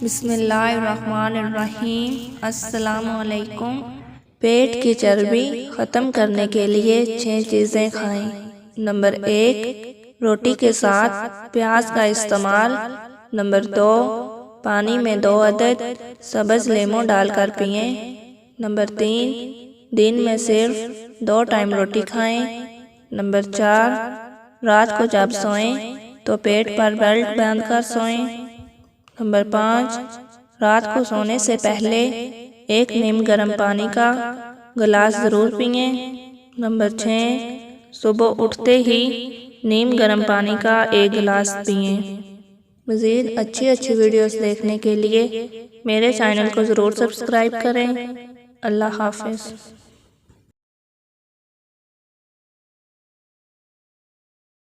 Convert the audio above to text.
बिस्मिल्लाहिर्रहमानिर्रहीम। अस्सलामुअलैकुम। पेट की चर्बी ख़त्म करने के लिए 6 चीज़ें खाएं। नंबर 1, रोटी के साथ प्याज का इस्तेमाल। नंबर 2, पानी में 2 अदद सब्ज़ लेमू डालकर पिएं। नंबर 3, दिन में सिर्फ 2 टाइम रोटी खाएं। नंबर 4, रात को जब सोएं तो पेट पर बेल्ट बांधकर सोएं। नंबर 5, रात को सोने से पहले 1 नीम गर्म पानी का गिलास ज़रूर पिएं। नंबर 6, सुबह उठते ही नीम गर्म पानी का 1 गिलास पिएं। मज़ीद अच्छी वीडियोस देखने के लिए मेरे चैनल को ज़रूर सब्सक्राइब करें। अल्लाह हाफ़िज़।